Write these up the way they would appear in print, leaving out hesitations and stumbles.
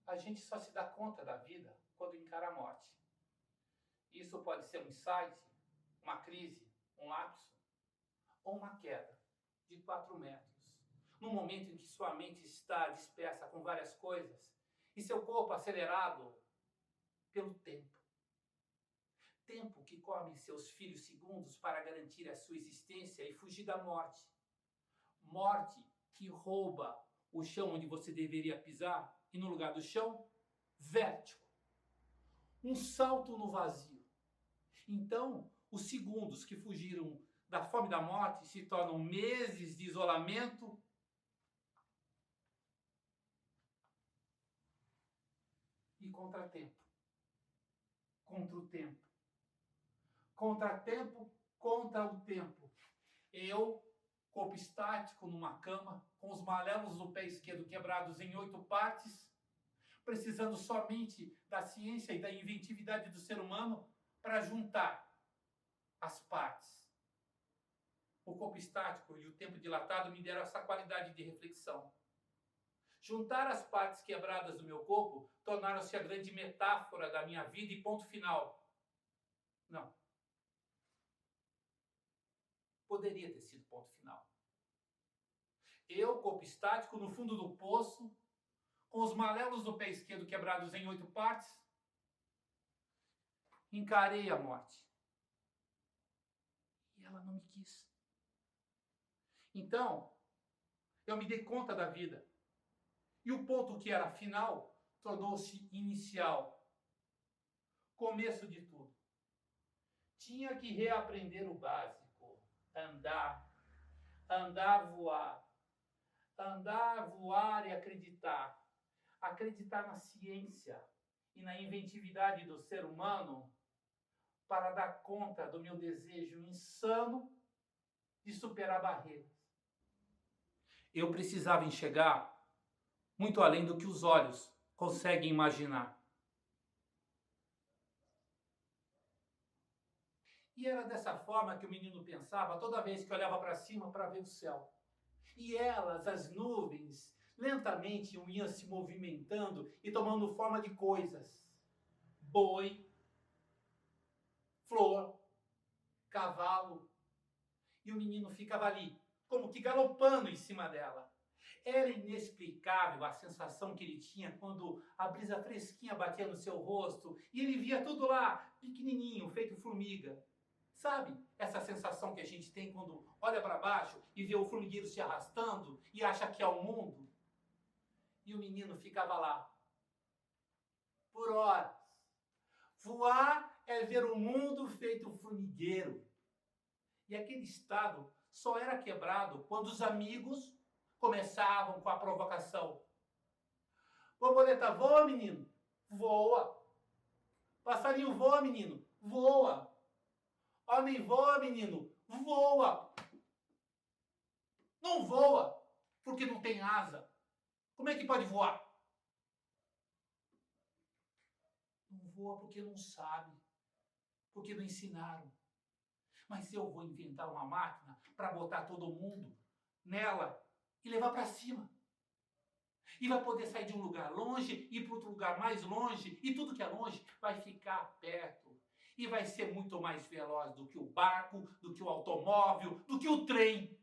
a gente só se dá conta da vida quando encara a morte. Isso pode ser um insight, uma crise, um lapso ou uma queda de 4 metros. No momento em que sua mente está dispersa com várias coisas e seu corpo acelerado pelo tempo. Tempo que come seus filhos segundos para garantir a sua existência e fugir da morte. Morte que rouba o chão onde você deveria pisar e no lugar do chão, vértigo. Um salto no vazio. Então, os segundos que fugiram da fome e da morte se tornam meses de isolamento e contratempo. Contra o tempo. Contratempo contra o tempo. Eu, corpo estático numa cama, com os malelos do pé esquerdo quebrados em 8 partes, precisando somente da ciência e da inventividade do ser humano para juntar as partes. O corpo estático e o tempo dilatado me deram essa qualidade de reflexão. Juntar as partes quebradas do meu corpo tornaram-se a grande metáfora da minha vida e ponto final. Não. Poderia ter sido ponto final. Eu, corpo estático, no fundo do poço, com os malelos do pé esquerdo quebrados em 8 partes, encarei a morte. E ela não me quis. Então, eu me dei conta da vida. E o ponto que era final tornou-se inicial. Começo de tudo. Tinha que reaprender o básico. Andar, voar. Andar, voar e acreditar. Acreditar na ciência e na inventividade do ser humano para dar conta do meu desejo insano de superar barreiras. Eu precisava enxergar muito além do que os olhos conseguem imaginar. E era dessa forma que o menino pensava toda vez que olhava para cima para ver o céu. E elas, as nuvens, lentamente iam se movimentando e tomando forma de coisas. Boi, flor, cavalo. E o menino ficava ali, como que galopando em cima dela. Era inexplicável a sensação que ele tinha quando a brisa fresquinha batia no seu rosto e ele via tudo lá, pequenininho, feito formiga. Sabe essa sensação que a gente tem quando olha para baixo e vê o formigueiro se arrastando e acha que é o mundo? E o menino ficava lá, por horas. Voar é ver o mundo feito formigueiro. E aquele estado só era quebrado quando os amigos começavam com a provocação. Borboleta voa, menino? Voa. Passarinho voa, menino? Voa. Homem voa, menino? Voa. Não voa, porque não tem asa. Como é que pode voar? Não voa porque não sabe, porque não ensinaram. Mas eu vou inventar uma máquina para botar todo mundo nela e levar para cima. E vai poder sair de um lugar longe, ir para outro lugar mais longe, e tudo que é longe vai ficar perto. E vai ser muito mais veloz do que o barco, do que o automóvel, do que o trem.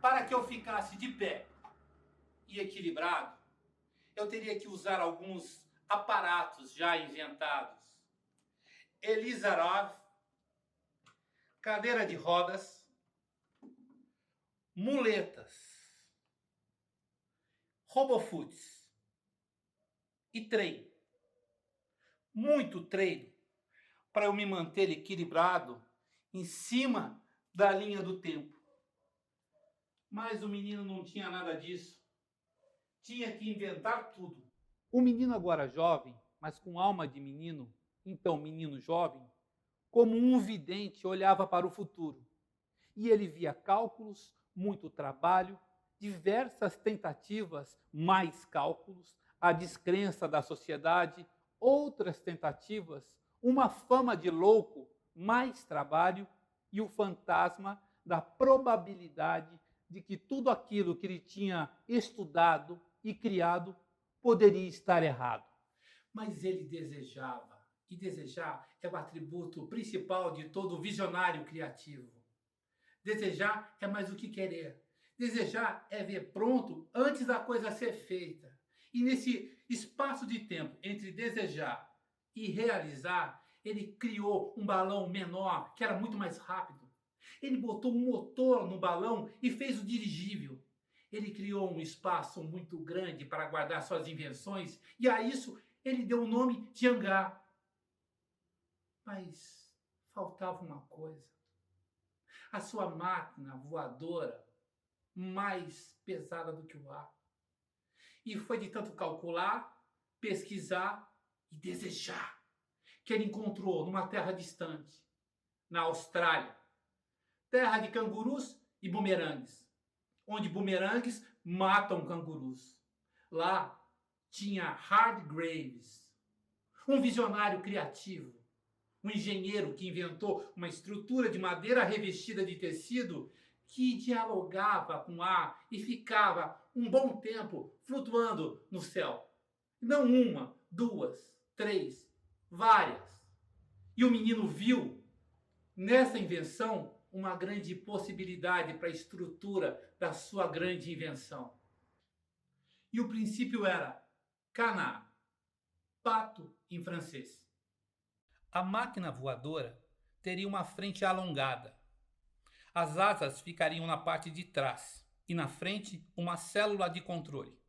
Para que eu ficasse de pé e equilibrado, eu teria que usar alguns aparatos já inventados. Elizarov, cadeira de rodas, muletas, robofoots e treino. Muito treino para eu me manter equilibrado em cima da linha do tempo. Mas o menino não tinha nada disso. Tinha que inventar tudo. O menino agora jovem, mas com alma de menino, então menino jovem, como um vidente olhava para o futuro. E ele via cálculos, muito trabalho, diversas tentativas, mais cálculos, a descrença da sociedade, outras tentativas, uma fama de louco, mais trabalho e o fantasma da probabilidade de que tudo aquilo que ele tinha estudado e criado poderia estar errado. Mas ele desejava, e desejar é o atributo principal de todo visionário criativo. Desejar é mais do que querer. Desejar é ver pronto antes da coisa ser feita. E nesse espaço de tempo entre desejar e realizar, ele criou um balão menor, que era muito mais rápido. Ele botou um motor no balão e fez o dirigível. Ele criou um espaço muito grande para guardar suas invenções e a isso ele deu o nome de hangar. Mas faltava uma coisa. A sua máquina voadora, mais pesada do que o ar. E foi de tanto calcular, pesquisar e desejar que ele encontrou numa terra distante, na Austrália, terra de cangurus e bumerangues, onde bumerangues matam cangurus. Lá tinha Hard Graves, um visionário criativo, um engenheiro que inventou uma estrutura de madeira revestida de tecido que dialogava com o ar e ficava um bom tempo flutuando no céu. Não uma, duas, três, várias. E o menino viu nessa invenção uma grande possibilidade para a estrutura da sua grande invenção. E o princípio era canard, pato em francês. A máquina voadora teria uma frente alongada. As asas ficariam na parte de trás e na frente uma célula de controle.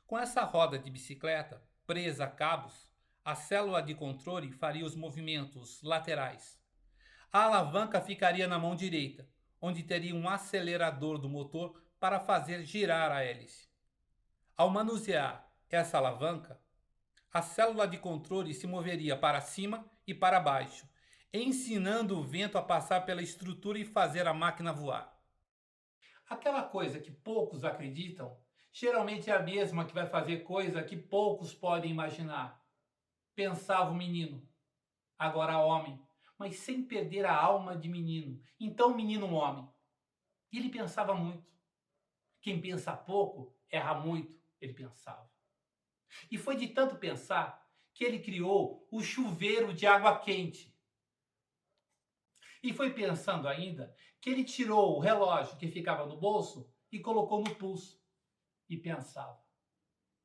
Com essa roda de bicicleta presa a cabos, a célula de controle faria os movimentos laterais. A alavanca ficaria na mão direita, onde teria um acelerador do motor para fazer girar a hélice. Ao manusear essa alavanca, a célula de controle se moveria para cima e para baixo, ensinando o vento a passar pela estrutura e fazer a máquina voar. Aquela coisa que poucos acreditam, geralmente é a mesma que vai fazer coisa que poucos podem imaginar. Pensava o menino, agora homem, mas sem perder a alma de menino. Então menino homem. E ele pensava muito. Quem pensa pouco, erra muito, ele pensava. E foi de tanto pensar que ele criou o chuveiro de água quente. E foi pensando ainda que ele tirou o relógio que ficava no bolso e colocou no pulso. E pensava,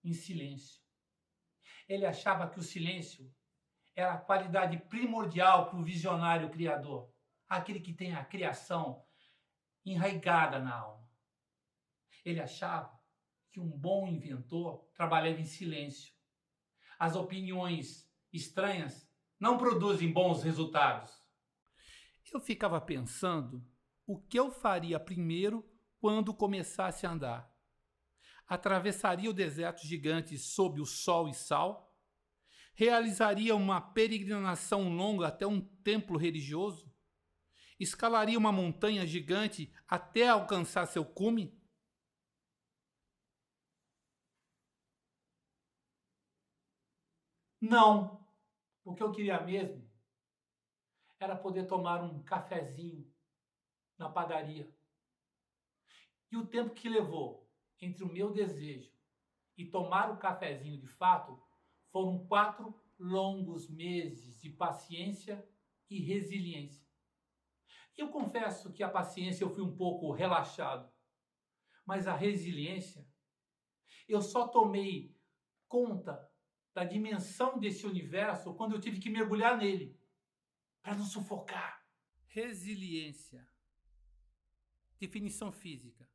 em silêncio. Ele achava que o silêncio era a qualidade primordial para o visionário criador, aquele que tem a criação enraigada na alma. Ele achava que um bom inventor trabalhava em silêncio. As opiniões estranhas não produzem bons resultados. Eu ficava pensando o que eu faria primeiro quando começasse a andar. Atravessaria o deserto gigante sob o sol e sal? Realizaria uma peregrinação longa até um templo religioso? Escalaria uma montanha gigante até alcançar seu cume? Não. O que eu queria mesmo era poder tomar um cafezinho na padaria. E o tempo que levou entre o meu desejo e tomar o cafezinho de fato foram 4 longos meses de paciência e resiliência. Eu confesso que a paciência eu fui um pouco relaxado, mas a resiliência eu só tomei conta da dimensão desse universo quando eu tive que mergulhar nele, para não sufocar. Resiliência. Definição física.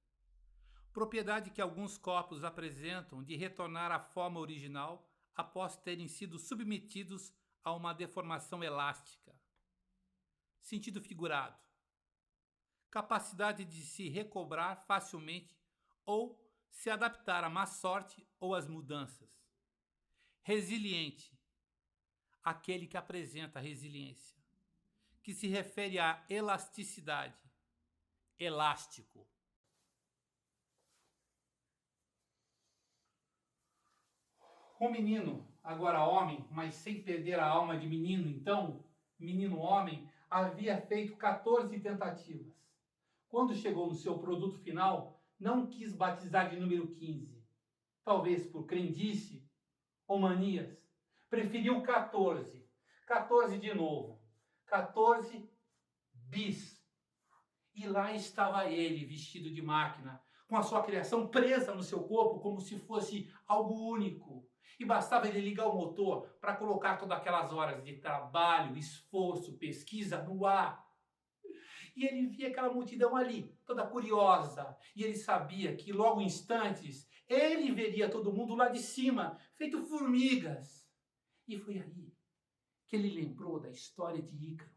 Propriedade que alguns corpos apresentam de retornar à forma original após terem sido submetidos a uma deformação elástica. Sentido figurado. Capacidade de se recobrar facilmente ou se adaptar à má sorte ou às mudanças. Resiliente. Aquele que apresenta resiliência, que se refere à elasticidade. Elástico. O menino, agora homem, mas sem perder a alma de menino, então, menino homem, havia feito 14 tentativas. Quando chegou no seu produto final, não quis batizar de número 15. Talvez por crendice Manias, preferiu 14. 14 de novo. 14 bis. E lá estava ele, vestido de máquina, com a sua criação presa no seu corpo como se fosse algo único. E bastava ele ligar o motor para colocar todas aquelas horas de trabalho, esforço, pesquisa no ar. E ele via aquela multidão ali, toda curiosa. E ele sabia que logo em instantes ele veria todo mundo lá de cima, feito formigas. E foi aí que ele lembrou da história de Ícaro.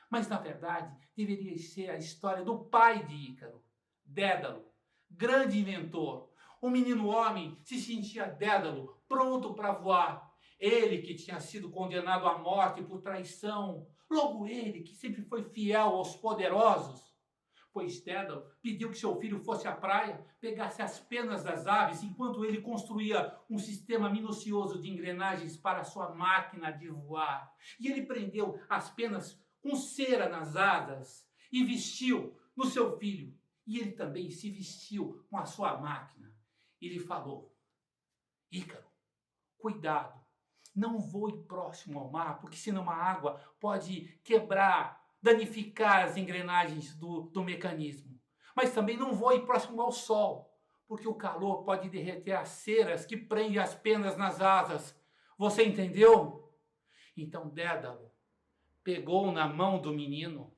Mas, na verdade, deveria ser a história do pai de Ícaro, Dédalo, grande inventor. O menino homem se sentia Dédalo, pronto para voar. Ele que tinha sido condenado à morte por traição. Logo ele que sempre foi fiel aos poderosos. Pois Dédalo pediu que seu filho fosse à praia, pegasse as penas das aves, enquanto ele construía um sistema minucioso de engrenagens para sua máquina de voar. E ele prendeu as penas com cera nas asas e vestiu no seu filho. E ele também se vestiu com a sua máquina. E lhe falou: Ícaro, cuidado, não voe próximo ao mar, porque senão a água pode quebrar, danificar as engrenagens do mecanismo. Mas também não voe próximo ao sol, porque o calor pode derreter as ceras que prendem as penas nas asas. Você entendeu? Então Dédalo pegou na mão do menino,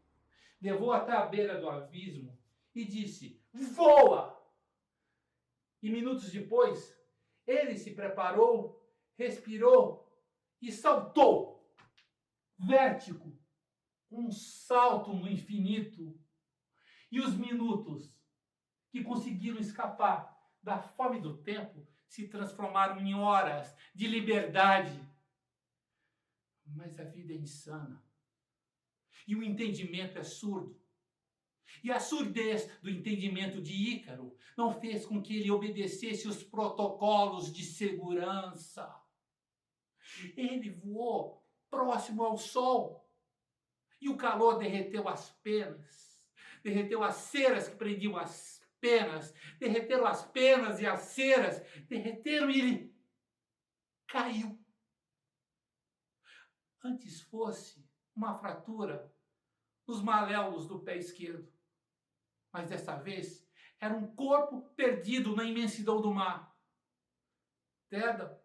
levou até a beira do abismo e disse: voa! E minutos depois, ele se preparou, respirou e saltou. Vértigo, um salto no infinito. E os minutos que conseguiram escapar da fome do tempo se transformaram em horas de liberdade. Mas a vida é insana. E o entendimento é surdo. E a surdez do entendimento de Ícaro não fez com que ele obedecesse os protocolos de segurança. Ele voou próximo ao sol. E o calor derreteu as penas, derreteu as ceras que prendiam as penas, derreteram as penas e as ceras, derreteram e ele caiu. Antes fosse uma fratura nos maléolos do pé esquerdo. Mas dessa vez era um corpo perdido na imensidão do mar. Dédalo,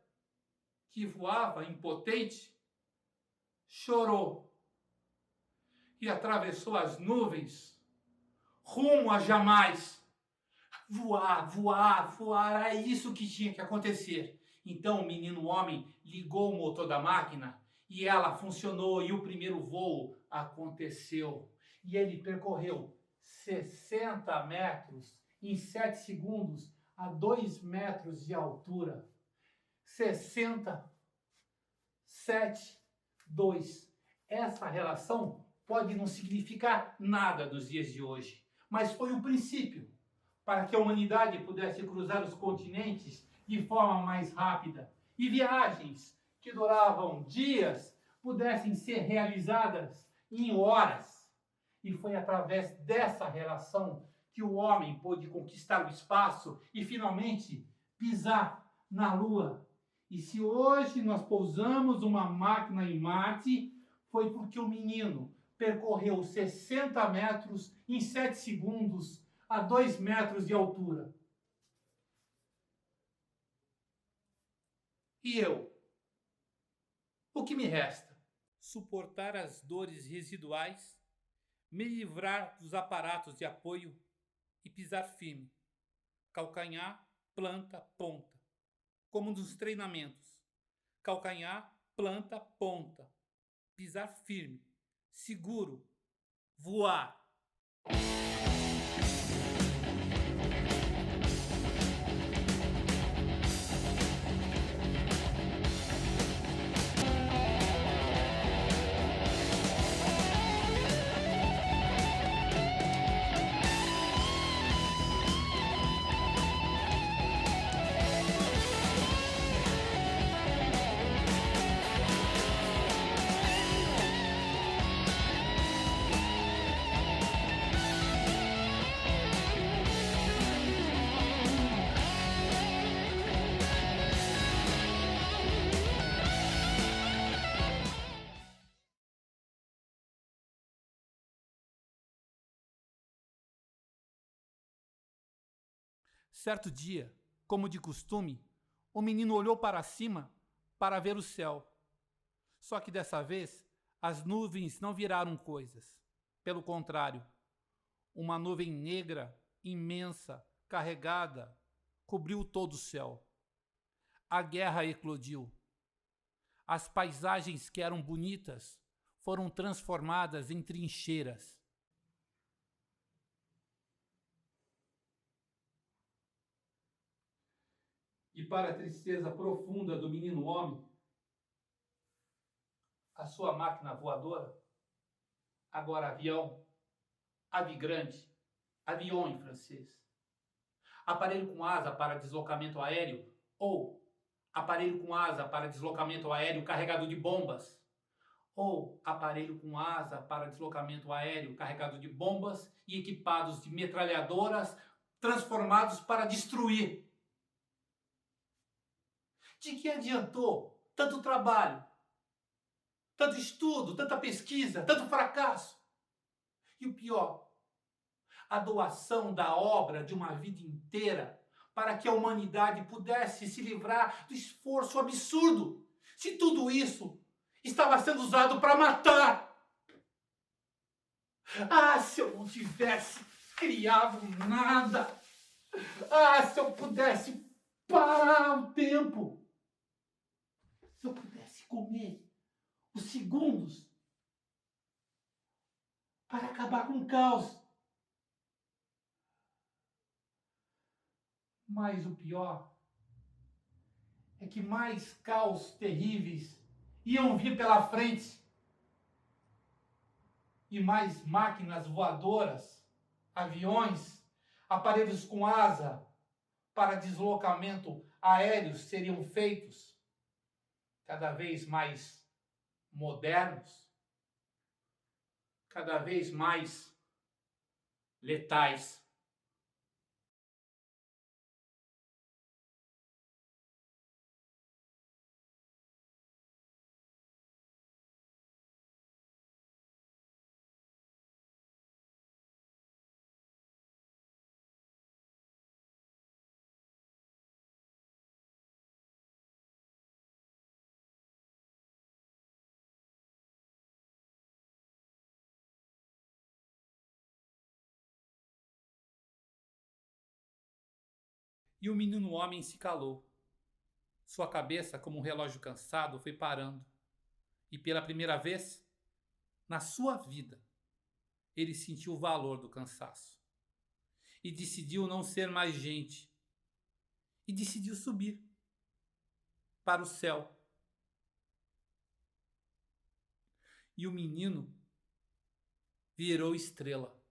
que voava impotente, chorou e atravessou as nuvens rumo a jamais. Voar, voar, voar, é isso que tinha que acontecer. Então o menino homem ligou o motor da máquina e ela funcionou e o primeiro voo aconteceu. E ele percorreu 60 metros em 7 segundos a 2 metros de altura. 60, 7, 2. Essa relação pode não significar nada nos dias de hoje, mas foi o princípio para que a humanidade pudesse cruzar os continentes de forma mais rápida e viagens que duravam dias pudessem ser realizadas em horas. E foi através dessa relação que o homem pôde conquistar o espaço e finalmente pisar na Lua. E se hoje nós pousamos uma máquina em Marte, foi porque o menino percorreu 60 metros em 7 segundos a 2 metros de altura. E eu? O que me resta? Suportar as dores residuais, me livrar dos aparatos de apoio e pisar firme. Calcanhar, planta, ponta. Como nos treinamentos. Calcanhar, planta, ponta. Pisar firme. Seguro. Voar. Certo dia, como de costume, o menino olhou para cima para ver o céu. Só que dessa vez, as nuvens não viraram coisas. Pelo contrário, uma nuvem negra, imensa, carregada, cobriu todo o céu. A guerra eclodiu. As paisagens que eram bonitas foram transformadas em trincheiras. E para a tristeza profunda do menino homem, a sua máquina voadora, agora avião, ave grande, avião em francês, aparelho com asa para deslocamento aéreo ou aparelho com asa para deslocamento aéreo carregado de bombas, ou aparelho com asa para deslocamento aéreo carregado de bombas e equipados de metralhadoras transformados para destruir. De que adiantou tanto trabalho, tanto estudo, tanta pesquisa, tanto fracasso? E o pior, a doação da obra de uma vida inteira para que a humanidade pudesse se livrar do esforço absurdo, se tudo isso estava sendo usado para matar. Ah, se eu não tivesse criado nada! Ah, se eu pudesse parar o tempo! Se eu pudesse comer os segundos para acabar com o caos. Mas o pior é que mais caos terríveis iam vir pela frente. E mais máquinas voadoras, aviões, aparelhos com asa para deslocamento aéreo seriam feitos, cada vez mais modernos, cada vez mais letais. E o menino homem se calou. Sua cabeça, como um relógio cansado, foi parando. E pela primeira vez, na sua vida, ele sentiu o valor do cansaço. E decidiu não ser mais gente. E decidiu subir para o céu. E o menino virou estrela.